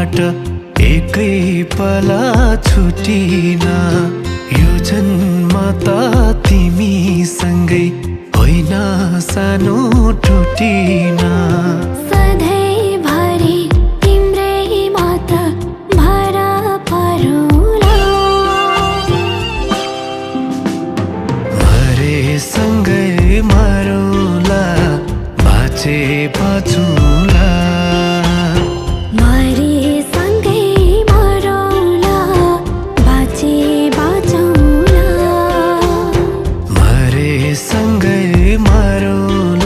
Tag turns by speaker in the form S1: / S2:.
S1: बाट एकै पला छुटिन। यो जन्म त तिमीसँगै होइन सानो टुटिन।
S2: सधैँभरि तिम्रै मात्र भर परुला।
S1: मरे सँगै मरौला, बाँचे बाँचौँ